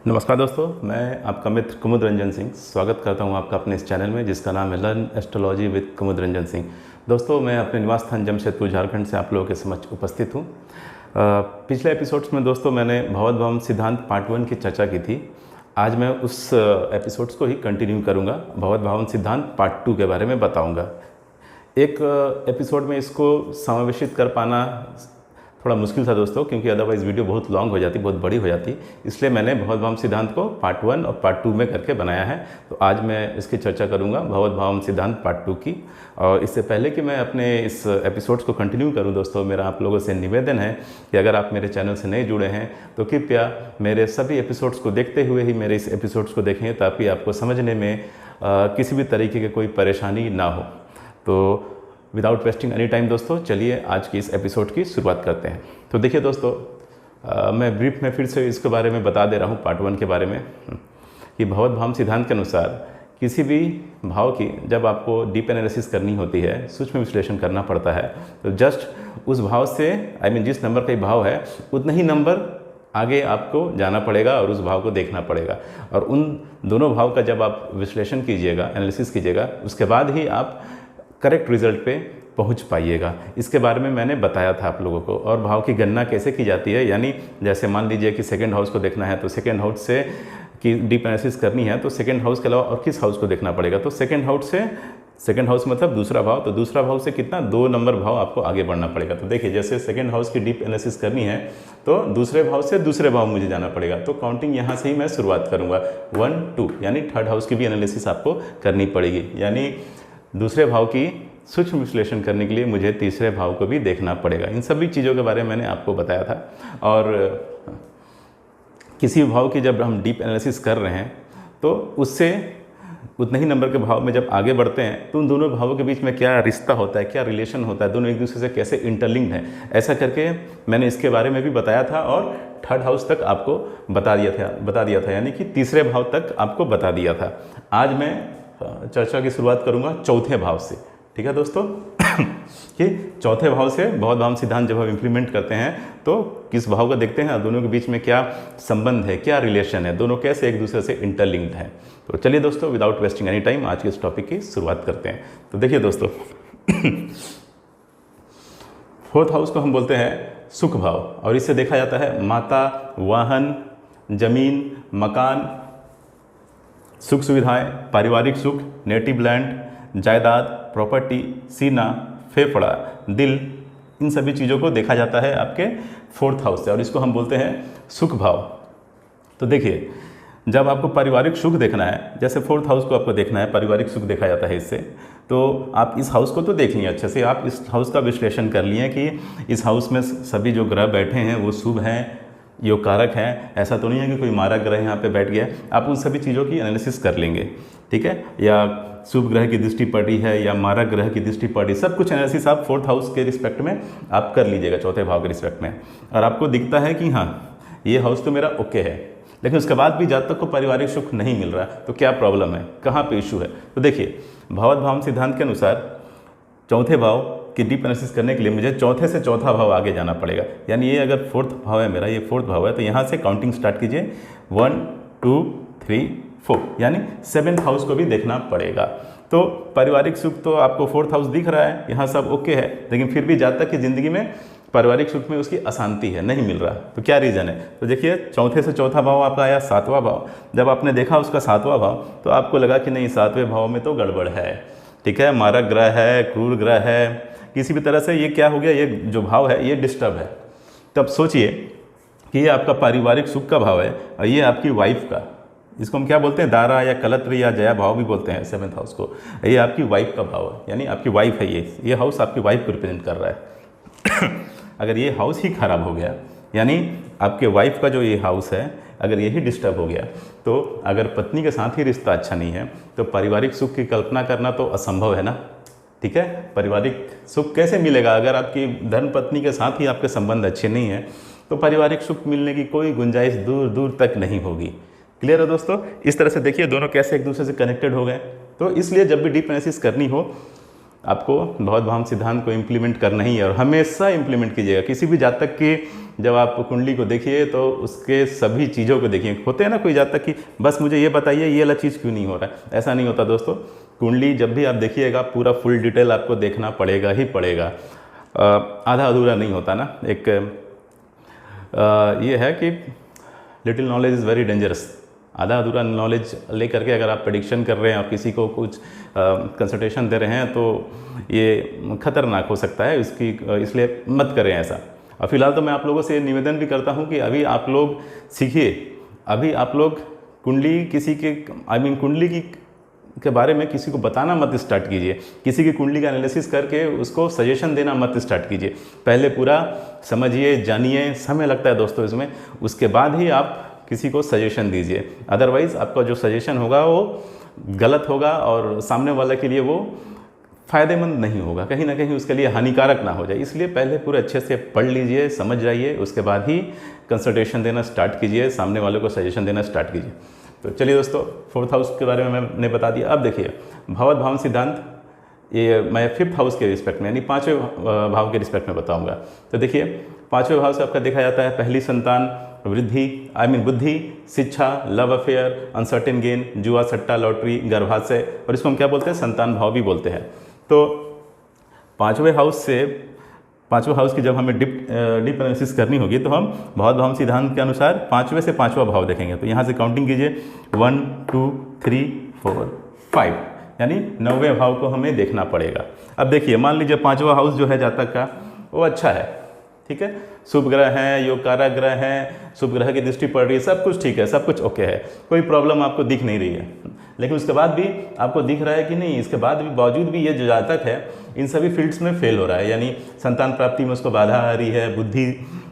नमस्कार दोस्तों, मैं आपका मित्र कुमुद रंजन सिंह स्वागत करता हूं आपका अपने इस चैनल में जिसका नाम है लर्न एस्ट्रोलॉजी विद कुमुद रंजन सिंह। दोस्तों, मैं अपने निवास स्थान जमशेदपुर झारखंड से आप लोगों के समक्ष उपस्थित हूं। पिछले एपिसोड्स में दोस्तों मैंने भगवत भाव सिद्धांत पार्ट 1 की चर्चा की थी। आज मैं उस एपिसोड्स को ही कंटिन्यू करूँगा। भगवत भाव सिद्धांत पार्ट 2 के बारे में बताऊँगा। एक एपिसोड में इसको समावेशित कर पाना थोड़ा मुश्किल था दोस्तों, क्योंकि अदरवाइज़ वीडियो बहुत लॉन्ग हो जाती, बहुत बड़ी हो जाती। इसलिए मैंने भगवत भाव सिद्धांत को पार्ट 1 और पार्ट 2 में करके बनाया है। तो आज मैं इसकी चर्चा करूंगा भगवत भाव सिद्धांत पार्ट 2 की। और इससे पहले कि मैं अपने इस एपिसोड्स को कंटिन्यू करूं दोस्तों, मेरा आप लोगों से निवेदन है कि अगर आप मेरे चैनल से नए जुड़े हैं तो कृपया मेरे सभी एपिसोड्स को देखते हुए ही मेरे इस एपिसोड्स को देखें, ताकि आपको समझने में किसी भी तरीके की कोई परेशानी ना हो। तो विदाउट वेस्टिंग एनी टाइम दोस्तों, चलिए आज की इस एपिसोड की शुरुआत करते हैं। तो देखिए दोस्तों, मैं ब्रीफ में फिर से इसके बारे में बता दे रहा हूँ पार्ट 1 के बारे में कि भगवत भाव सिद्धांत के अनुसार किसी भी भाव की जब आपको डीप एनालिसिस करनी होती है, सूक्ष्म विश्लेषण करना पड़ता है, तो जस्ट उस भाव से जिस नंबर का भाव है उतना ही नंबर आगे आपको जाना पड़ेगा और उस भाव को देखना पड़ेगा। और उन दोनों भाव का जब आप विश्लेषण कीजिएगा, एनालिसिस कीजिएगा, उसके बाद ही आप करेक्ट रिजल्ट पे पहुंच पाइएगा। इसके बारे में मैंने बताया था आप लोगों को। और भाव की गणना कैसे की जाती है, यानी जैसे मान लीजिए कि सेकंड हाउस को देखना है, तो सेकंड हाउस से कि डीप एनालिसिस करनी है तो सेकंड हाउस के अलावा और किस हाउस को देखना पड़ेगा। तो सेकंड हाउस मतलब दूसरा भाव, तो दूसरा भाव से कितना 2 नंबर भाव आपको आगे बढ़ना पड़ेगा। तो देखिए, जैसे सेकंड हाउस की डीप एनालिसिस करनी है तो दूसरे भाव से दूसरे भाव मुझे जाना पड़ेगा। तो काउंटिंग यहाँ से ही मैं शुरुआत करूँगा 1 2, यानी थर्ड हाउस की भी एनालिसिस आपको करनी पड़ेगी। यानी दूसरे भाव की सूक्ष्म विश्लेषण करने के लिए मुझे तीसरे भाव को भी देखना पड़ेगा। इन सभी चीज़ों के बारे में मैंने आपको बताया था। और किसी भाव की जब हम डीप एनालिसिस कर रहे हैं तो उससे उतने ही नंबर के भाव में जब आगे बढ़ते हैं तो उन दोनों भावों के बीच में क्या रिश्ता होता है, क्या रिलेशन होता है, दोनों एक दूसरे से कैसे इंटरलिंक्ड हैं, ऐसा करके मैंने इसके बारे में भी बताया था। और थर्ड हाउस तक आपको बता दिया था, यानी कि तीसरे भाव तक आपको बता दिया था। आज मैं चर्चा की शुरुआत करूँगा चौथे भाव से। ठीक है दोस्तों कि चौथे भाव से भगवत भाव सिद्धांत जब हम इम्प्लीमेंट करते हैं तो किस भाव को देखते हैं, दोनों के बीच में क्या संबंध है, क्या रिलेशन है, दोनों कैसे एक दूसरे से इंटरलिंक्ड हैं। तो चलिए दोस्तों, विदाउट वेस्टिंग एनी टाइम आज के इस टॉपिक की शुरुआत करते हैं। तो देखिए दोस्तों, फोर्थ हाउस को हम बोलते हैं सुख भाव, और इससे देखा जाता है माता, वाहन, जमीन, मकान, सुख सुविधाएं, पारिवारिक सुख, नेटिव लैंड, जायदाद, प्रॉपर्टी, सीना, फेफड़ा, दिल, इन सभी चीज़ों को देखा जाता है आपके फोर्थ हाउस से, और इसको हम बोलते हैं सुख भाव। तो देखिए, जब आपको पारिवारिक सुख देखना है, जैसे फोर्थ हाउस को आपको देखना है, पारिवारिक सुख देखा जाता है इससे, तो आप इस हाउस को तो देख लिए अच्छे से, आप इस हाउस का विश्लेषण कर लिए कि इस हाउस में सभी जो ग्रह बैठे हैं वो शुभ हैं, योग कारक है। ऐसा तो नहीं है कि कोई मारक ग्रह यहाँ पे बैठ गया। आप उन सभी चीज़ों की एनालिसिस कर लेंगे, ठीक है, या शुभ ग्रह की दृष्टि पड़ी है या मारक ग्रह की दृष्टि पड़ी, सब कुछ एनालिसिस आप फोर्थ हाउस के रिस्पेक्ट में आप कर लीजिएगा, चौथे भाव के रिस्पेक्ट में। और आपको दिखता है कि हाँ, ये हाउस तो मेरा ओके है, लेकिन उसके बाद भी जब तक को पारिवारिक सुख नहीं मिल रहा, तो क्या प्रॉब्लम है, कहाँ पे इशू है। तो देखिए, भगवत भाव सिद्धांत के अनुसार चौथे भाव की डीप एनालिसिस करने के लिए मुझे चौथे से चौथा भाव आगे जाना पड़ेगा। यानी ये अगर फोर्थ भाव है मेरा, ये फोर्थ भाव है, तो यहाँ से काउंटिंग स्टार्ट कीजिए 1 2 3 4, यानी 7th हाउस को भी देखना पड़ेगा। तो पारिवारिक सुख तो आपको फोर्थ हाउस दिख रहा है, यहाँ सब ओके है, लेकिन फिर भी जब तक कि ज़िंदगी में पारिवारिक सुख में उसकी अशांति है, नहीं मिल रहा, तो क्या रीज़न है। तो देखिए, चौथे से चौथा भाव आपका आया 7वां भाव। जब आपने देखा उसका 7वां भाव, तो आपको लगा कि नहीं, 7वें भाव में तो गड़बड़ है, ठीक है, मारक ग्रह है, क्रूर ग्रह है, किसी भी तरह से ये क्या हो गया, ये जो भाव है ये डिस्टर्ब है। तब सोचिए कि ये आपका पारिवारिक सुख का भाव है और ये आपकी वाइफ का, इसको हम क्या बोलते हैं, दारा या कलत्र या जया भाव भी बोलते हैं 7th हाउस को। ये आपकी वाइफ का भाव है, यानी आपकी वाइफ है, ये हाउस आपकी वाइफ को रिप्रेजेंट कर रहा है। अगर ये हाउस ही खराब हो गया, यानी आपके वाइफ का जो ये हाउस है अगर यही डिस्टर्ब हो गया, तो अगर पत्नी के साथ ही रिश्ता अच्छा नहीं है तो पारिवारिक सुख की कल्पना करना तो असंभव है ना, ठीक है। पारिवारिक सुख कैसे मिलेगा अगर आपकी धर्म पत्नी के साथ ही आपके संबंध अच्छे नहीं हैं, तो पारिवारिक सुख मिलने की कोई गुंजाइश दूर दूर तक नहीं होगी। क्लियर है दोस्तों। इस तरह से देखिए दोनों कैसे एक दूसरे से कनेक्टेड हो गए। तो इसलिए जब भी डीप एनालिसिस करनी हो आपको भगवत भाव सिद्धांत को इम्प्लीमेंट करना ही है, और हमेशा इम्प्लीमेंट कीजिएगा। किसी भी जातक की जब आप कुंडली को देखिए तो उसके सभी चीज़ों को देखिए। होते हैं ना कोई जातक कि बस मुझे ये बताइए ये वाला चीज़ क्यों नहीं हो रहा है, ऐसा नहीं होता दोस्तों। कुंडली जब भी आप देखिएगा पूरा फुल डिटेल आपको देखना पड़ेगा ही पड़ेगा, आधा अधूरा नहीं होता ना। एक ये है कि little knowledge is very dangerous. आधा अधूरा नॉलेज लेकर के अगर आप प्रेडिक्शन कर रहे हैं और किसी को कुछ कंसल्टेशन दे रहे हैं तो ये खतरनाक हो सकता है, इसलिए मत करें ऐसा। और फिलहाल तो मैं आप लोगों से निवेदन भी करता हूँ कि अभी आप लोग सीखिए, अभी आप लोग कुंडली किसी के कुंडली के बारे में किसी को बताना मत स्टार्ट कीजिए, किसी की कुंडली का एनालिसिस करके उसको सजेशन देना मत स्टार्ट कीजिए। पहले पूरा समझिए, जानिए, समय लगता है दोस्तों इसमें, उसके बाद ही आप किसी को सजेशन दीजिए। अदरवाइज़ आपका जो सजेशन होगा वो गलत होगा और सामने वाले के लिए वो फ़ायदेमंद नहीं होगा, कहीं ना कहीं उसके लिए हानिकारक ना हो जाए। इसलिए पहले पूरे अच्छे से पढ़ लीजिए, समझ जाइए, उसके बाद ही कंसल्टेशन देना स्टार्ट कीजिए, सामने वाले को सजेशन देना स्टार्ट कीजिए। तो चलिए दोस्तों, 4th हाउस के बारे में मैंने बता दिया। अब देखिए भगवत भावन सिद्धांत, ये मैं 5th हाउस के रिस्पेक्ट में यानी 5वें भाव के रिस्पेक्ट में बताऊंगा। तो देखिए 5वें भाव से आपका देखा जाता है पहली संतान, वृद्धि बुद्धि, शिक्षा, लव अफेयर, अनसर्टेन गेन, जुआ, सट्टा, लॉटरी, गर्भाशय, और इसको हम क्या बोलते हैं, संतान भाव भी बोलते हैं। तो 5वें हाउस की जब हमें डीप एनालिसिस करनी होगी तो हम भगवत भावन सिद्धांत के अनुसार 5वें से 5वां भाव देखेंगे। तो यहाँ से काउंटिंग कीजिए, 1 2 3 4 5, यानी 9वें भाव को हमें देखना पड़ेगा। अब देखिए मान लीजिए 5वां हाउस जो है जातक का वो अच्छा है, ठीक है, शुभ ग्रह हैं, योगकारक ग्रह हैं, शुभ ग्रह की दृष्टि पड़ रही है, सब कुछ ठीक है, सब कुछ ओके है, कोई प्रॉब्लम आपको दिख नहीं रही है। लेकिन उसके बाद भी आपको दिख रहा है कि नहीं, इसके बाद भी बावजूद भी ये जो जातक है इन सभी फील्ड्स में फेल हो रहा है, यानी संतान प्राप्ति में उसको बाधा आ रही है, बुद्धि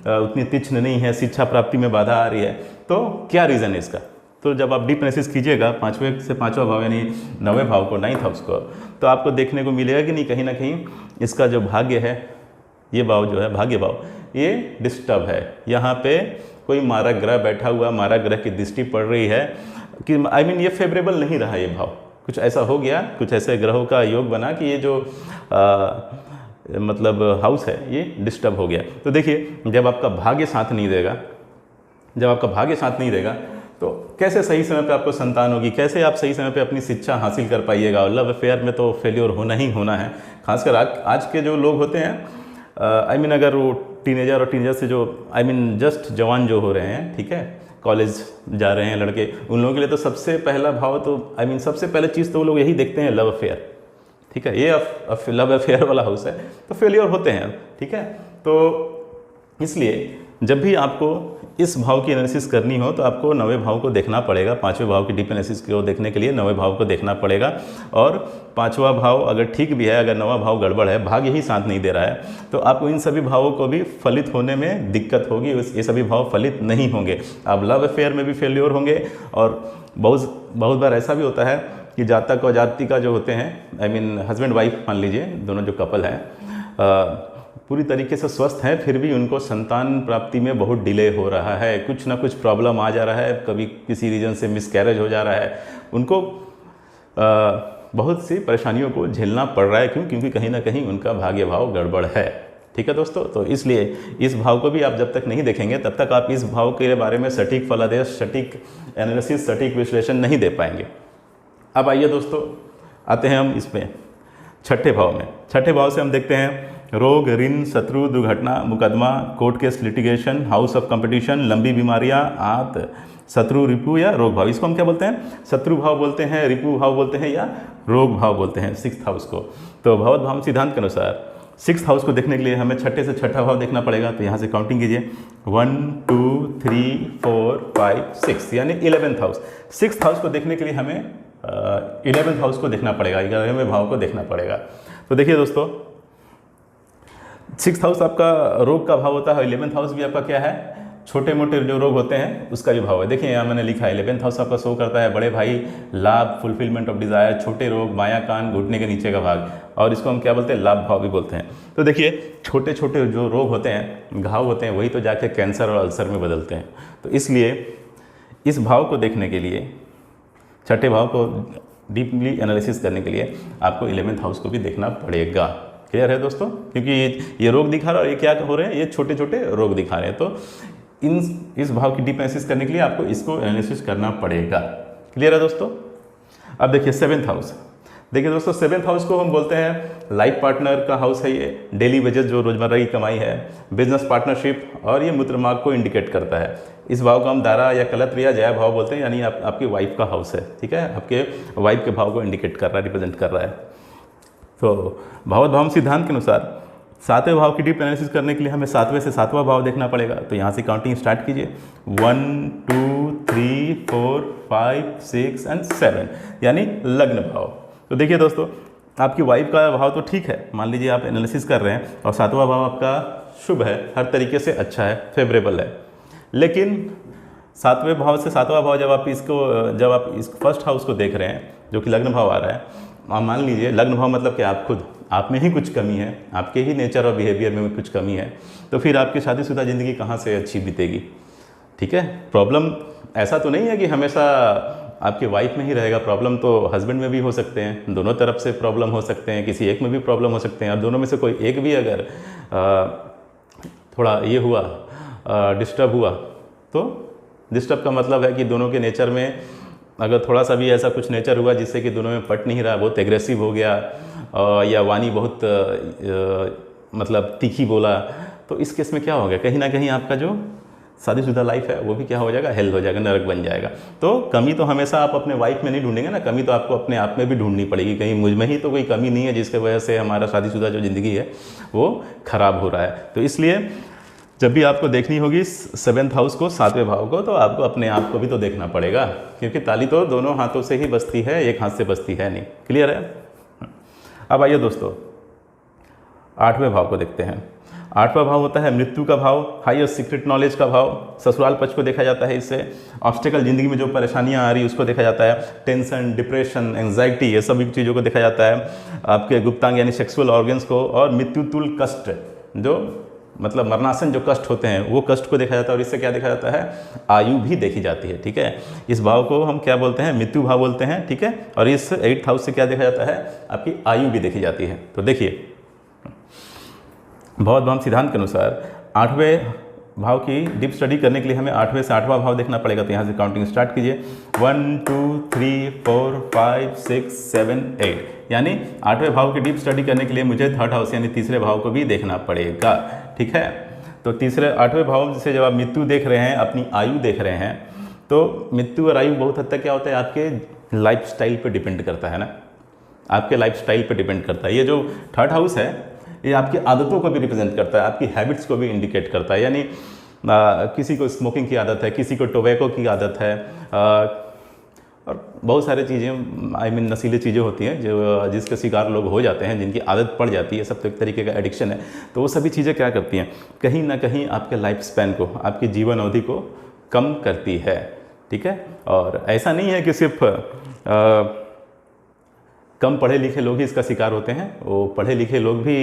उतनी तीक्ष्ण नहीं है, शिक्षा प्राप्ति में बाधा आ रही है। तो क्या रीज़न है इसका? तो जब आप डीप एनालिसिस कीजिएगा 5वें से 5वां भाव यानी 9वें भाव को, 9th हाउस को, तो आपको देखने को मिलेगा कि नहीं, ना कहीं इसका जो भाग्य है, ये भाव जो है भाग्य भाव, ये डिस्टर्ब है। यहाँ पे कोई मारक ग्रह बैठा हुआ, मारक ग्रह की दृष्टि पड़ रही है कि ये फेवरेबल नहीं रहा, ये भाव कुछ ऐसा हो गया, कुछ ऐसे ग्रहों का योग बना कि ये जो मतलब हाउस है ये डिस्टर्ब हो गया। तो देखिए जब आपका भाग्य साथ नहीं देगा, तो कैसे सही समय पे आपको संतान होगी, कैसे आप सही समय पे अपनी शिक्षा हासिल कर पाइएगा। और लव अफेयर में तो फेलियर होना ही होना है, खासकर आज के जो लोग होते हैं, अगर वो टीनेजर से जो जस्ट जवान जो हो रहे हैं, ठीक है, कॉलेज जा रहे हैं लड़के, उन लोगों के लिए तो सबसे पहला भाव तो सबसे पहले चीज़ तो वो लोग यही देखते हैं, लव अफेयर, ठीक है, ये लव अफेयर वाला हाउस है तो फेलियर होते हैं, ठीक है। तो इसलिए जब भी आपको इस भाव की एनालिसिस करनी हो तो आपको 9वें भाव को देखना पड़ेगा। 5वें भाव की डीप एनालिसिस को देखने के लिए 9वें भाव को देखना पड़ेगा। और 5वां भाव अगर ठीक भी है, अगर 9वां भाव गड़बड़ है, भाग्य ही साथ नहीं दे रहा है, तो आपको इन सभी भावों को भी फलित होने में दिक्कत होगी, ये सभी भाव फलित नहीं होंगे, आप लव अफेयर में भी फेल्योर होंगे। और बहुत बार ऐसा भी होता है कि जातक और जातिका जो होते हैं, हस्बैंड वाइफ मान लीजिए, दोनों जो कपल हैं, पूरी तरीके से स्वस्थ हैं, फिर भी उनको संतान प्राप्ति में बहुत डिले हो रहा है, कुछ ना कुछ प्रॉब्लम आ जा रहा है, कभी किसी रीजन से मिसकैरेज हो जा रहा है, उनको बहुत सी परेशानियों को झेलना पड़ रहा है। क्योंकि कहीं ना कहीं उनका भाग्य भाव गड़बड़ है, ठीक है दोस्तों। तो इसलिए इस भाव को भी आप जब तक नहीं देखेंगे तब तक आप इस भाव के बारे में सटीक फलादेश, सटीक एनालिसिस, सटीक विश्लेषण नहीं दे पाएंगे। अब आइए दोस्तों, आते हैं हम इसमें 6ठे भाव में। 6ठे भाव से हम देखते हैं रोग, ऋण, शत्रु, दुर्घटना, मुकदमा, court case, litigation, house of competition, लंबी बीमारियां, आत, शत्रु, रिपु या रोग भाव। इसको हम क्या बोलते हैं? शत्रु भाव बोलते हैं, रिपु भाव बोलते हैं या रोग भाव बोलते हैं, 6th हाउस को। तो भगवत भाव सिद्धांत के अनुसार 6th हाउस को देखने के लिए हमें 6ठे से 6ठा भाव देखना पड़ेगा। तो यहाँ से काउंटिंग कीजिए, 1 2 3 4 5 6, यानी 11th हाउस। 6th हाउस को देखने के लिए हमें 11th हाउस को देखना पड़ेगा, 11वें भाव को देखना पड़ेगा। तो देखिए दोस्तों, 6th हाउस आपका रोग का भाव होता है, 11th हाउस भी आपका क्या है, छोटे मोटे जो रोग होते हैं उसका भी भाव है। देखिए यहाँ मैंने लिखा है 11th हाउस आपका शो करता है बड़े भाई, लाभ, फुलफिलमेंट ऑफ डिजायर, छोटे रोग, बायां कान, घुटने के नीचे का भाग, और इसको हम क्या बोलते हैं? लाभ भाव भी बोलते हैं। तो देखिए छोटे छोटे जो रोग होते हैं, घाव होते हैं, वही तो जाके कैंसर और अल्सर में बदलते हैं। तो इसलिए इस भाव को देखने के लिए, 6ठे भाव को डीपली एनालिसिस करने के लिए आपको 11th हाउस को भी देखना पड़ेगा, क्लियर है दोस्तों, क्योंकि ये रोग दिखा रहा है और ये क्या हो रहे हैं, ये छोटे छोटे रोग दिखा रहे हैं। तो इस भाव की डीप एनालिसिस करने के लिए आपको इसको एनालिसिस करना पड़ेगा। क्लियर है दोस्तों। अब देखिए 7th हाउस। देखिए दोस्तों 7th हाउस को हम बोलते हैं लाइफ पार्टनर का हाउस है। ये डेली वेजेस जो रोजमर्रा की कमाई है, बिजनेस पार्टनरशिप, और ये मूत्रमार्ग को इंडिकेट करता है। इस भाव को हम दारा या कलत्र या जया भाव बोलते हैं, यानी आपकी वाइफ का हाउस है। ठीक है, आपके वाइफ के भाव को इंडिकेट कर रहा है, रिप्रेजेंट कर रहा है। तो भावोद्भाव सिद्धांत के अनुसार 7वें भाव की डीप एनालिसिस करने के लिए हमें 7वें से 7वां भाव देखना पड़ेगा। तो यहाँ से काउंटिंग स्टार्ट कीजिए, 1 2 3 4 5 6 एंड 7, यानी लग्न भाव। तो देखिए दोस्तों, आपकी वाइफ का भाव तो ठीक है, मान लीजिए आप एनालिसिस कर रहे हैं और 7वां भाव आपका शुभ है, हर तरीके से अच्छा है, फेवरेबल है। लेकिन 7वें भाव से 7वां भाव जब आप इस फर्स्ट हाउस को देख रहे हैं जो कि लग्न भाव आ रहा है, आप मान लीजिए लग्न भाव मतलब कि आप में ही कुछ कमी है, आपके ही नेचर और बिहेवियर में कुछ कमी है, तो फिर आपकी शादीशुदा ज़िंदगी कहाँ से अच्छी बीतेगी। ठीक है, प्रॉब्लम ऐसा तो नहीं है कि हमेशा आपके वाइफ में ही रहेगा, प्रॉब्लम तो हस्बैंड में भी हो सकते हैं, दोनों तरफ से प्रॉब्लम हो सकते हैं, किसी एक में भी प्रॉब्लम हो सकते हैं, और दोनों में से कोई एक भी अगर थोड़ा ये हुआ, डिस्टर्ब हुआ, तो डिस्टर्ब का मतलब है कि दोनों के नेचर में अगर थोड़ा सा भी ऐसा कुछ नेचर हुआ जिससे कि दोनों में पट नहीं रहा, बहुत एग्रेसिव हो गया या वाणी बहुत मतलब तीखी बोला, तो इस केस में क्या हो गया, कहीं ना कहीं आपका जो शादीशुदा लाइफ है वो भी क्या हो जाएगा, हेल हो जाएगा, नरक बन जाएगा। तो कमी तो हमेशा आप अपने वाइफ में नहीं ढूंढेंगे ना, कमी तो आपको अपने आप में भी ढूंढनी पड़ेगी। कहीं मुझ में ही तो कोई कमी नहीं है जिसके वजह से हमारा शादीशुदा जो ज़िंदगी है वो खराब हो रहा है। तो इसलिए जब भी आपको देखनी होगी 7th हाउस को, 7वें भाव को, तो आपको अपने आप को भी तो देखना पड़ेगा, क्योंकि ताली तो दोनों हाथों से ही बजती है, एक हाथ से बजती है नहीं। क्लियर है। अब आइए दोस्तों 8वें भाव को देखते हैं। 8वां भाव होता है मृत्यु का भाव, हाईएस्ट सीक्रेट नॉलेज का भाव। ससुराल पक्ष को देखा जाता है इससे। ऑब्स्टेकल ज़िंदगी में जो परेशानियां आ रही है उसको देखा जाता है। टेंशन, डिप्रेशन, एंजाइटी, ये सभी चीज़ों को देखा जाता है। आपके गुप्तांग यानी सेक्सुअल ऑर्गन्स को, और मृत्युतुल कष्ट, जो मतलब मरणासन जो कष्ट होते हैं वो कष्ट को देखा जाता है। और इससे क्या देखा जाता है, आयु भी देखी जाती है। ठीक है, इस भाव को हम क्या बोलते हैं, मृत्यु भाव बोलते हैं। ठीक है, और इस 8th हाउस से क्या देखा जाता है, आपकी आयु भी देखी जाती है। तो देखिए भावोद्भाव सिद्धांत के अनुसार 8वें भाव की डीप स्टडी करने के लिए हमें 8वें से 8वां भाव देखना पड़ेगा। तो यहाँ से काउंटिंग स्टार्ट कीजिए, 1 2 3 4 5 6 7 8, यानी 8वें भाव की डीप स्टडी करने के लिए मुझे 3rd हाउस यानी तीसरे भाव को भी देखना पड़ेगा। ठीक है, तो 8वें भाव से जब आप मृत्यु देख रहे हैं, अपनी आयु देख रहे हैं, तो मृत्यु और आयु बहुत हद तक क्या होता है, आपके लाइफ स्टाइल पर डिपेंड करता है ना, आपके लाइफ स्टाइल पर डिपेंड करता है। ये जो 3rd हाउस है ये आपकी आदतों को भी रिप्रेजेंट करता है, आपकी हैबिट्स को भी इंडिकेट करता है। यानी किसी को स्मोकिंग की आदत है, किसी को टोबैको की आदत है, और बहुत सारी चीज़ें नशीली चीज़ें होती हैं जो जिसके शिकार लोग हो जाते हैं, जिनकी आदत पड़ जाती है, सब तो एक तरीके का एडिक्शन है। तो वो सभी चीज़ें क्या करती हैं, कहीं ना कहीं आपके लाइफ स्पैन को, आपकी जीवन अवधि को कम करती है। ठीक है, और ऐसा नहीं है कि सिर्फ कम पढ़े लिखे लोग ही इसका शिकार होते हैं, वो पढ़े लिखे लोग भी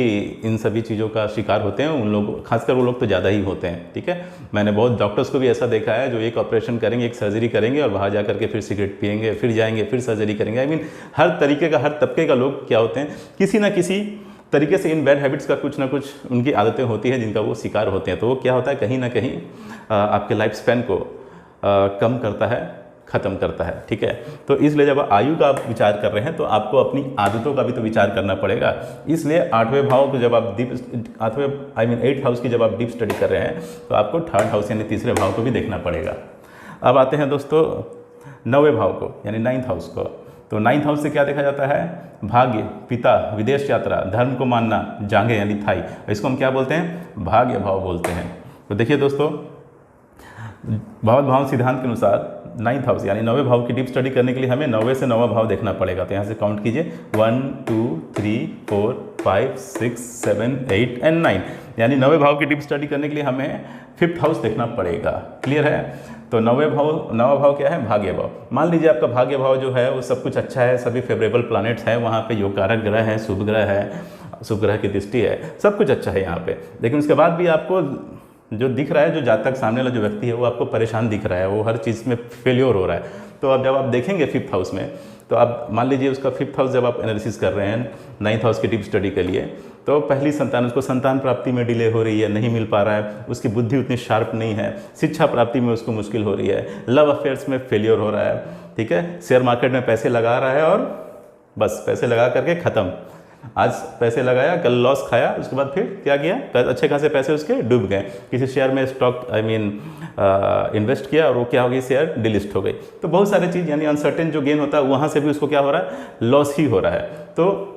इन सभी चीज़ों का शिकार होते हैं। उन लोग, खासकर वो लोग तो ज़्यादा ही होते हैं। ठीक है, मैंने बहुत डॉक्टर्स को भी ऐसा देखा है जो एक ऑपरेशन करेंगे, एक सर्जरी करेंगे और बाहर जा करके फिर सिगरेट पिएंगे, फिर जाएंगे, फिर सर्जरी करेंगे। हर तरीके का, हर तबके का लोग क्या होते हैं, किसी ना किसी तरीके से इन बैड हैबिट्स का कुछ ना कुछ उनकी आदतें होती हैं जिनका वो शिकार होते हैं। तो वो क्या होता है, कहीं ना कहीं आपके लाइफ स्पैन को कम करता है, ख़त्म करता है। ठीक है, तो इसलिए जब आयु का आप विचार कर रहे हैं तो आपको अपनी आदतों का भी तो विचार करना पड़ेगा। इसलिए 8वें भाव को जब आप 8th हाउस की जब आप डीप स्टडी कर रहे हैं तो आपको 3rd हाउस यानी तीसरे भाव को भी देखना पड़ेगा। अब आते हैं दोस्तों 9वें भाव को यानी 9th हाउस को। तो 9th हाउस से क्या देखा जाता है, भाग्य, पिता, विदेश यात्रा, धर्म को मानना, जांघें यानी थाई, इसको हम क्या बोलते हैं, भाग्य भाव बोलते हैं। तो देखिए दोस्तों, भाव सिद्धांत के अनुसार 9th हाउस यानी 9वें भाव की डीप स्टडी करने के लिए हमें 9वें से 9वां भाव देखना पड़ेगा। तो यहाँ से काउंट कीजिए, 1 2 3 4 5 6 7 8 एंड 9, यानी 9वें भाव की डीप स्टडी करने के लिए हमें 5th हाउस देखना पड़ेगा। क्लियर है। तो 9वां भाव क्या है, भाग्य भाव। मान लीजिए आपका भाग्य भाव जो है वो सब कुछ अच्छा है, सभी फेवरेबल प्लैनेट्स हैं, वहाँ पे योग कारक ग्रह है, शुभ ग्रह है, शुभ ग्रह की दृष्टि है, सब कुछ अच्छा है यहाँ पे। लेकिन उसके बाद भी आपको जो दिख रहा है, जो जातक सामने वाला जो व्यक्ति है वो आपको परेशान दिख रहा है, वो हर चीज़ में फेल्योर हो रहा है। तो अब जब आप देखेंगे 5th हाउस में तो आप मान लीजिए उसका 5th हाउस जब आप एनालिसिस कर रहे हैं 9th हाउस की डीप स्टडी के लिए, तो पहली संतान, उसको संतान प्राप्ति में डिले हो रही है, नहीं मिल पा रहा है, उसकी बुद्धि उतनी शार्प नहीं है, शिक्षा प्राप्ति में उसको मुश्किल हो रही है, लव अफेयर्स में फेलियर हो रहा है, ठीक है, शेयर मार्केट में पैसे लगा रहा है और बस पैसे लगा करके ख़त्म, आज पैसे लगाया कल लॉस खाया, उसके बाद फिर क्या किया, अच्छे खासे पैसे उसके डूब गए, किसी शेयर में स्टॉक इन्वेस्ट किया और वो क्या हो गई, शेयर डिलिस्ट हो गई। तो बहुत सारी चीज़ यानी अनसर्टेन जो गेन होता है वहाँ से भी उसको क्या हो रहा है, लॉस ही हो रहा है। तो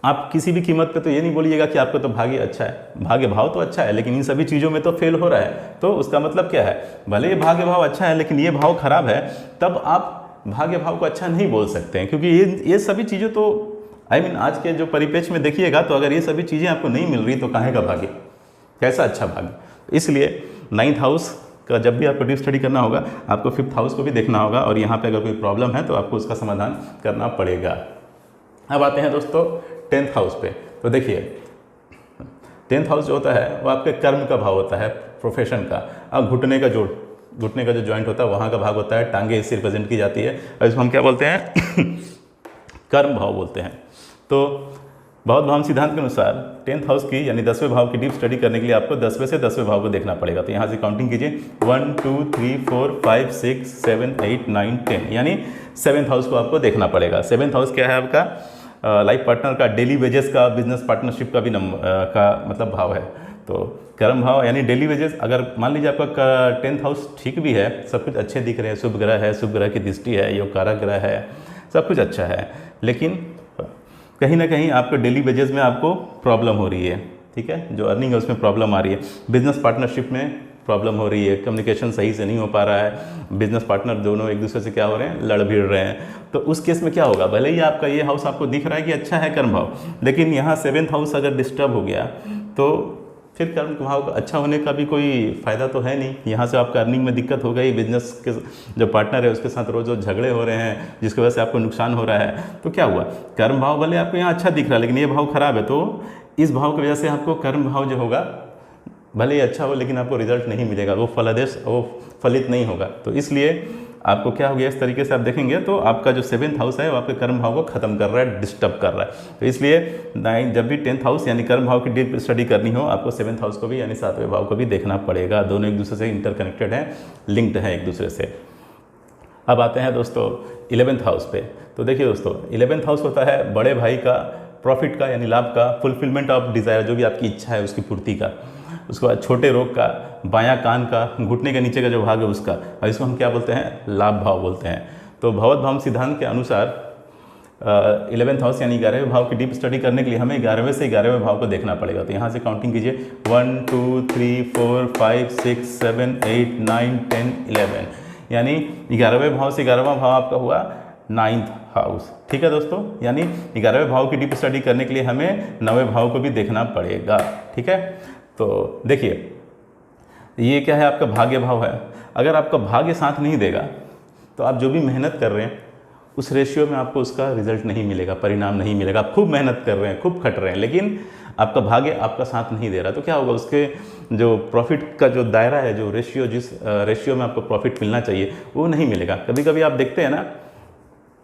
आप किसी भी कीमत पे तो ये नहीं बोलिएगा कि आपका तो भाग्य अच्छा है, भाग्य भाव तो अच्छा है लेकिन इन सभी चीज़ों में तो फेल हो रहा है, तो उसका मतलब क्या है, भले ये भाग्य भाव अच्छा है लेकिन ये भाव खराब है, तब आप भाग्य भाव को अच्छा नहीं बोल सकते हैं, क्योंकि ये सभी चीज़ें तो आज के जो परिप्रेक्ष्य में देखिएगा तो अगर ये सभी चीज़ें आपको नहीं मिल रही तो काहे का भाग्य, कैसा अच्छा भाग्य। इसलिए 9th हाउस का जब भी आपको डीप स्टडी करना होगा आपको 5th हाउस को भी देखना होगा और यहाँ पे अगर कोई प्रॉब्लम है तो आपको उसका समाधान करना पड़ेगा। अब आते हैं दोस्तों 10th हाउस पे। तो देखिए 10th हाउस जो होता है वो आपके कर्म का भाव होता है, प्रोफेशन का। अब घुटने का जो जॉइंट होता है वहाँ का भाग होता है, टांगे इससे रिप्रेजेंट की जाती है और इसको हम क्या बोलते हैं कर्म भाव बोलते हैं। तो बहुत भाव सिद्धांत के अनुसार 10th हाउस की यानी 10वें भाव की डीप स्टडी करने के लिए आपको 10वें से 10वें भाव को देखना पड़ेगा। तो यहाँ से काउंटिंग कीजिए 1 2 3 4 5 6 7 8 9 10 यानी 7th हाउस को आपको देखना पड़ेगा। 7th हाउस क्या है आपका लाइफ पार्टनर का, डेली वेजेस का, बिजनेस पार्टनरशिप का भी मतलब भाव है। तो कर्म भाव यानी डेली वेजेस, अगर मान लीजिए आपका 10th हाउस ठीक भी है, सब कुछ अच्छे दिख रहे हैं, शुभ ग्रह है, शुभ ग्रह की दृष्टि है, योग कारक ग्रह है, सब कुछ अच्छा है, लेकिन कहीं ना कहीं आपको डेली वेजेस में आपको प्रॉब्लम हो रही है, ठीक है, जो अर्निंग है उसमें प्रॉब्लम आ रही है, बिजनेस पार्टनरशिप में प्रॉब्लम हो रही है, कम्युनिकेशन सही से नहीं हो पा रहा है, बिजनेस पार्टनर दोनों एक दूसरे से क्या हो रहे हैं, लड़ भिड़ रहे हैं। तो उस केस में क्या होगा, भले ही आपका ये हाउस आपको दिख रहा है कि अच्छा है कर्म भाव, लेकिन यहाँ 7th हाउस अगर डिस्टर्ब हो गया तो फिर कर्म भाव का अच्छा होने का भी कोई फ़ायदा तो है नहीं। यहाँ से आपका अर्निंग में दिक्कत हो गई, बिजनेस के जो पार्टनर है उसके साथ रोज़ रोज़ झगड़े हो रहे हैं जिसकी वजह से आपको नुकसान हो रहा है। तो क्या हुआ, कर्म भाव भले आपको यहाँ अच्छा दिख रहा है लेकिन ये भाव खराब है, तो इस भाव की वजह से आपको कर्म भाव जो होगा भले ही अच्छा हो लेकिन आपको रिजल्ट नहीं मिलेगा, वो फलित नहीं होगा। तो इसलिए आपको क्या हो गया, इस तरीके से आप देखेंगे तो आपका जो 7th हाउस है वो आपके कर्म भाव को खत्म कर रहा है, डिस्टर्ब कर रहा है। तो इसलिए जब भी 10th हाउस यानी कर्म भाव की डीप स्टडी करनी हो आपको 7th हाउस को भी यानी 7वें भाव को भी देखना पड़ेगा। दोनों एक दूसरे से इंटरकनेक्टेड हैं, लिंक्ड हैं एक दूसरे से। अब आते हैं दोस्तों 11th हाउस पे। तो देखिए दोस्तों 11th हाउस होता है बड़े भाई का, प्रॉफिट का यानी लाभ का, फुलफिलमेंट ऑफ डिज़ायर, जो भी आपकी इच्छा है उसकी पूर्ति का। उसके बाद छोटे रोग का, बायां कान का, घुटने के नीचे का जो भाग है उसका, और इसको हम क्या बोलते हैं, लाभ भाव बोलते हैं। तो भगवत भाव सिद्धांत के अनुसार 11th हाउस यानी 11वें भाव की डीप स्टडी करने के लिए हमें 11वें से 11वें भाव को देखना पड़ेगा। तो यहाँ से काउंटिंग कीजिए 1 2 3 4 5 6 7 8 9 10 11 यानी 11वें भाव से 11वां भाव आपका हुआ 9th हाउस। ठीक है दोस्तों, यानी 11वें भाव की डीप स्टडी करने के लिए हमें 9वें भाव को भी देखना पड़ेगा। ठीक है, तो देखिए ये क्या है, आपका भाग्य भाव है। अगर आपका भाग्य साथ नहीं देगा तो आप जो भी मेहनत कर रहे हैं उस रेशियो में आपको उसका रिजल्ट नहीं मिलेगा, परिणाम नहीं मिलेगा। आप खूब मेहनत कर रहे हैं, खूब खट रहे हैं, लेकिन आपका भाग्य आपका साथ नहीं दे रहा, तो क्या होगा, उसके जो प्रॉफिट का जो दायरा है, जो रेशियो, जिस रेशियो में आपको प्रॉफिट मिलना चाहिए वो नहीं मिलेगा। कभी कभी आप देखते हैं ना,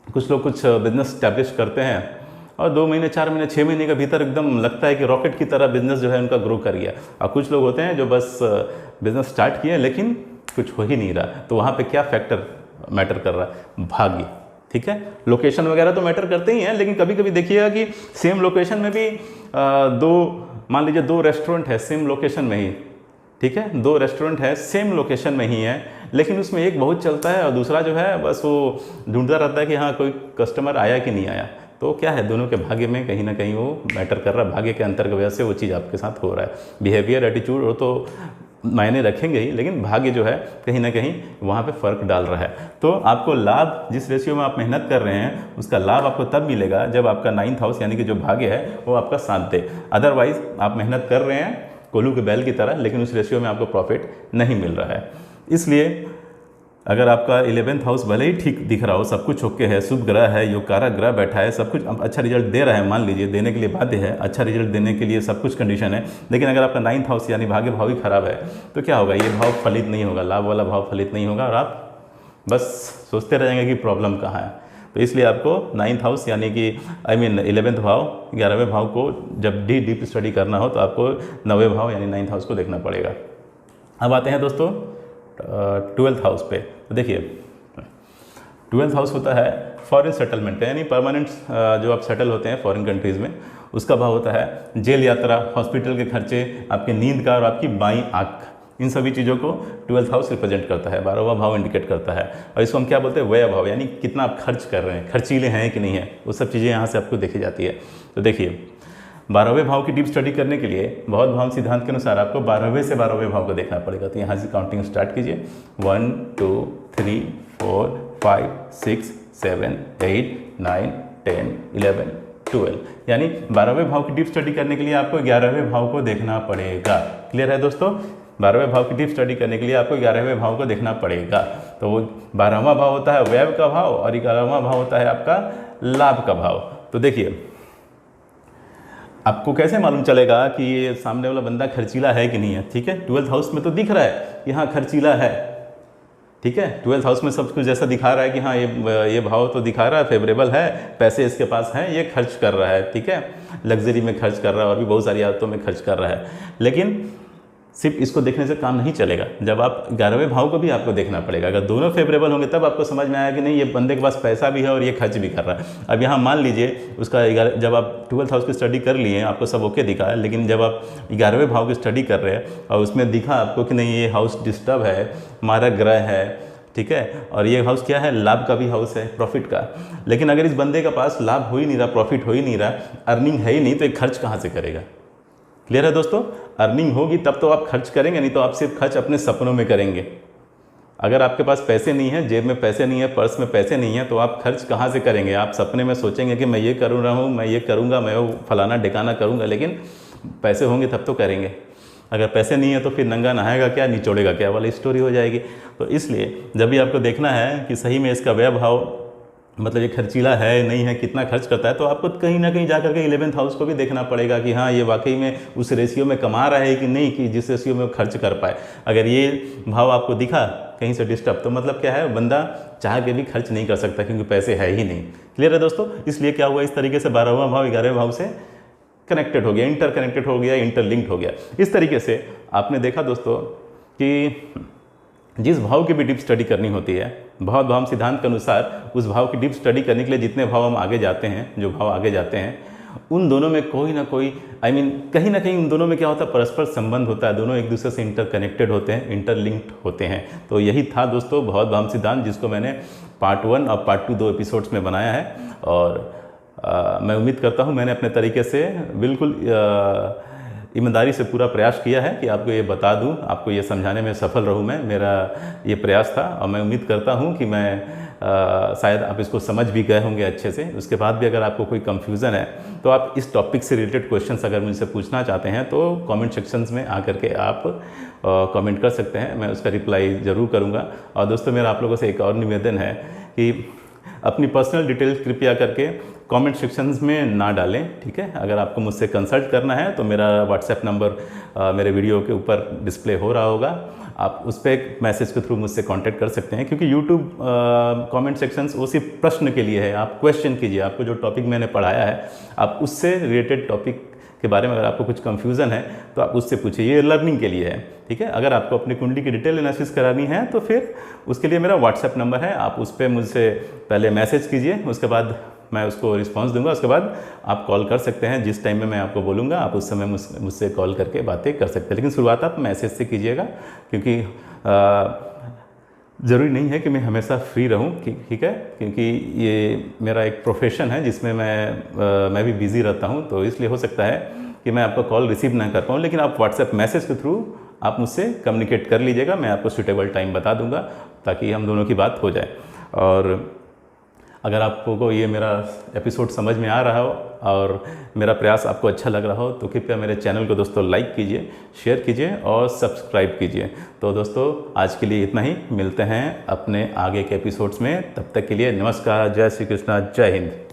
कुछ लोग कुछ बिजनेस स्टैब्लिश करते हैं और 2 महीने 4 महीने 6 महीने के भीतर एकदम लगता है कि रॉकेट की तरह बिजनेस जो है उनका ग्रो कर गया। और कुछ लोग होते हैं जो बस बिजनेस स्टार्ट किए लेकिन कुछ हो ही नहीं रहा। तो वहाँ पे क्या फैक्टर मैटर कर रहा है, भाग्य। ठीक है, लोकेशन वगैरह तो मैटर करते ही हैं, लेकिन कभी कभी देखिएगा कि सेम लोकेशन में भी मान लीजिए 2 रेस्टोरेंट है सेम लोकेशन में ही। ठीक है, 2 रेस्टोरेंट है सेम लोकेशन में ही है, लेकिन उसमें एक बहुत चलता है और दूसरा जो है बस वो ढूंढता रहता है कि हाँ कोई कस्टमर आया कि नहीं आया। तो क्या है, दोनों के भाग्य में कहीं ना कहीं वो मैटर कर रहा है, भाग्य के अंतर की वजह से वो चीज़ आपके साथ हो रहा है। बिहेवियर, एटीट्यूड वो तो मायने रखेंगे ही, लेकिन भाग्य जो है कहीं ना कहीं वहाँ पे फ़र्क डाल रहा है। तो आपको लाभ, जिस रेशियो में आप मेहनत कर रहे हैं उसका लाभ आपको तब मिलेगा जब आपका 9th हाउस यानी कि जो भाग्य है वो आपका साथ दे। अदरवाइज आप मेहनत कर रहे हैं कोल्हू के बैल की तरह, लेकिन उस रेशियो में आपको प्रॉफिट नहीं मिल रहा है। इसलिए अगर आपका 11th हाउस भले ही ठीक दिख रहा हो, सब कुछ ओके है, शुभ ग्रह है, योग कारक ग्रह बैठा है, सब कुछ अच्छा रिजल्ट दे रहा है, मान लीजिए देने के लिए बाध्य है, अच्छा रिजल्ट देने के लिए सब कुछ कंडीशन है, लेकिन अगर आपका 9th हाउस यानी भाग्य भाव ही खराब है तो क्या होगा, ये भाव फलित नहीं होगा, लाभ वाला भाव फलित नहीं होगा और आप बस सोचते रहेंगे कि प्रॉब्लम कहाँ है। तो इसलिए आपको 9th हाउस यानी कि 11वें भाव, 11वें भाव को जब डीप स्टडी करना हो तो आपको 9वें भाव यानी 9th हाउस को देखना पड़ेगा। अब आते हैं दोस्तों 12th हाउस पे। तो देखिए 12th हाउस होता है फॉरेन सेटलमेंट, यानी परमानेंट जो आप सेटल होते हैं फॉरेन कंट्रीज़ में, उसका भाव होता है जेल यात्रा, हॉस्पिटल के खर्चे, आपके नींद का और आपकी बाईं आँख, इन सभी चीज़ों को 12th हाउस रिप्रेजेंट करता है, 12वां भाव इंडिकेट करता है। और इसको हम क्या बोलते हैं, व्यय भाव, यानी कितना आप खर्च कर रहे हैं, खर्चीले हैं कि नहीं है, वो सब चीज़ें यहाँ से आपको देखी जाती है। तो देखिए 12वें भाव की डीप स्टडी करने के लिए बहुत भाव सिद्धांत के अनुसार आपको 12वें से 12वें भाव को देखना पड़ेगा। तो यहाँ से काउंटिंग स्टार्ट कीजिए, 1 2 3 4 5 6 7 8 9 10 11 12, यानी 12वें भाव की डीप स्टडी करने के लिए आपको 11वें भाव को देखना पड़ेगा। क्लियर है दोस्तों, 12वें भाव की डीप स्टडी करने के लिए आपको 11वें भाव को देखना पड़ेगा। तो वो 12वां भाव होता है व्यय का भाव और 11वां भाव होता है आपका लाभ का भाव। तो देखिए आपको कैसे मालूम चलेगा कि ये सामने वाला बंदा खर्चीला है कि नहीं है। ठीक है, 12th हाउस में तो दिख रहा है कि हाँ खर्चीला है। ठीक है, 12th हाउस में सब कुछ जैसा दिखा रहा है कि हाँ ये भाव तो दिखा रहा है, फेवरेबल है, पैसे इसके पास हैं, ये खर्च कर रहा है। ठीक है, लग्जरी में खर्च कर रहा है और भी बहुत सारी आदतों में खर्च कर रहा है। लेकिन सिर्फ इसको देखने से काम नहीं चलेगा, जब आप 11वें भाव को भी आपको देखना पड़ेगा। अगर दोनों फेवरेबल होंगे तब आपको समझ में आया कि नहीं ये बंदे के पास पैसा भी है और ये खर्च भी कर रहा है। अब यहाँ मान लीजिए उसका जब आप 12th हाउस की स्टडी कर लिए, आपको सब ओके दिखा है, लेकिन जब आप 11वें भाव की स्टडी कर रहे हैं और उसमें दिखा आपको कि नहीं ये हाउस डिस्टर्ब है, मारक ग्रह है, ठीक है, और ये हाउस क्या है, लाभ का भी हाउस है, प्रॉफिट का। लेकिन अगर इस बंदे के पास लाभ हो ही नहीं रहा, प्रॉफिट हो ही नहीं रहा, अर्निंग है ही नहीं, तो एक खर्च कहाँ से करेगा। क्लियर है दोस्तों, अर्निंग होगी तब तो आप खर्च करेंगे, नहीं तो आप सिर्फ खर्च अपने सपनों में करेंगे। अगर आपके पास पैसे नहीं है, जेब में पैसे नहीं है, पर्स में पैसे नहीं है, तो आप खर्च कहाँ से करेंगे। आप सपने में सोचेंगे कि मैं ये करूँ रहा हूँ, मैं ये करूँगा, मैं वो फलाना ढिकाना करूँगा, लेकिन पैसे होंगे तब तो करेंगे। अगर पैसे नहीं है तो फिर नंगा नहाएगा क्या, निचोड़ेगा क्या वाली स्टोरी हो जाएगी। तो इसलिए जब भी आपको देखना है कि सही में इसका व्यय भाव मतलब ये खर्चीला है नहीं है, कितना खर्च करता है, तो आपको कहीं ना कहीं जाकर के 11th हाउस को भी देखना पड़ेगा कि हाँ ये वाकई में उस रेशियो में कमा रहा है कि नहीं, कि जिस रेशियो में खर्च कर पाए। अगर ये भाव आपको दिखा कहीं से डिस्टर्ब, तो मतलब क्या है, बंदा चाह के भी खर्च नहीं कर सकता क्योंकि पैसे है ही नहीं। क्लियर है दोस्तों, इसलिए क्या हुआ, इस तरीके से 12वां भाव 11वें भाव से कनेक्टेड हो गया, इंटर कनेक्टेड हो गया, इंटरलिंक्ड हो गया। इस तरीके से आपने देखा दोस्तों कि जिस भाव की भी डीप स्टडी करनी होती है, बहुत भाव सिद्धांत के अनुसार उस भाव की डीप स्टडी करने के लिए जितने भाव हम आगे जाते हैं, जो भाव आगे जाते हैं, उन दोनों में कोई ना कोई कहीं ना कहीं उन दोनों में क्या होता है, परस्पर संबंध होता है, दोनों एक दूसरे से इंटरकनेक्टेड होते हैं, इंटरलिंक्ड होते हैं। तो यही था दोस्तों बहुत भाव सिद्धांत, जिसको मैंने पार्ट 1 और पार्ट 2 दो एपिसोड्स में बनाया है। और मैं उम्मीद करता हूँ मैंने अपने तरीके से बिल्कुल ईमानदारी से पूरा प्रयास किया है कि आपको ये बता दूं, आपको ये समझाने में सफल रहूं मैं, मेरा ये प्रयास था। और मैं उम्मीद करता हूं कि मैं शायद आप इसको समझ भी गए होंगे अच्छे से। उसके बाद भी अगर आपको कोई कंफ्यूजन है तो आप इस टॉपिक से रिलेटेड क्वेश्चंस अगर मुझसे पूछना चाहते हैं तो कमेंट सेक्शंस में आकर के आप कमेंट कर सकते हैं, मैं उसका रिप्लाई ज़रूर करूँगा। और दोस्तों मेरा आप लोगों से एक और निवेदन है कि अपनी पर्सनल डिटेल्स कृपया करके कमेंट सेक्शंस में ना डालें। ठीक है, अगर आपको मुझसे कंसल्ट करना है तो मेरा व्हाट्सएप नंबर मेरे वीडियो के ऊपर डिस्प्ले हो रहा होगा, आप उस पर मैसेज के थ्रू मुझसे कांटेक्ट कर सकते हैं। क्योंकि यूट्यूब कमेंट सेक्शंस वो सिर्फ प्रश्न के लिए है, आप क्वेश्चन कीजिए, आपको जो टॉपिक मैंने पढ़ाया है आप उससे रिलेटेड टॉपिक के बारे में अगर आपको कुछ कंफ्यूजन है तो आप उससे पूछिए, ये लर्निंग के लिए है। ठीक है, अगर आपको अपनी कुंडली की डिटेल एनालिसिस करानी है तो फिर उसके लिए मेरा व्हाट्सएप नंबर है, आप उस पर मुझसे पहले मैसेज कीजिए, उसके बाद मैं उसको रिस्पांस दूंगा, उसके बाद आप कॉल कर सकते हैं। जिस टाइम में मैं आपको बोलूँगा आप उस समय मुझसे कॉल करके बातें कर सकते हैं, लेकिन शुरुआत आप मैसेज से कीजिएगा, क्योंकि ज़रूरी नहीं है कि मैं हमेशा फ्री रहूं। ठीक है, क्योंकि ये मेरा एक प्रोफेशन है जिसमें मैं भी बिज़ी रहता हूं, तो इसलिए हो सकता है कि मैं आपका कॉल रिसीव ना कर पाऊं, लेकिन आप व्हाट्सएप मैसेज के थ्रू आप मुझसे कम्युनिकेट कर लीजिएगा, मैं आपको सूटेबल टाइम बता दूंगा ताकि हम दोनों की बात हो जाए। और अगर आपको ये मेरा एपिसोड समझ में आ रहा हो और मेरा प्रयास आपको अच्छा लग रहा हो तो कृपया मेरे चैनल को दोस्तों लाइक कीजिए, शेयर कीजिए और सब्सक्राइब कीजिए। तो दोस्तों आज के लिए इतना ही, मिलते हैं अपने आगे के एपिसोड्स में, तब तक के लिए नमस्कार, जय श्री कृष्णा, जय हिंद।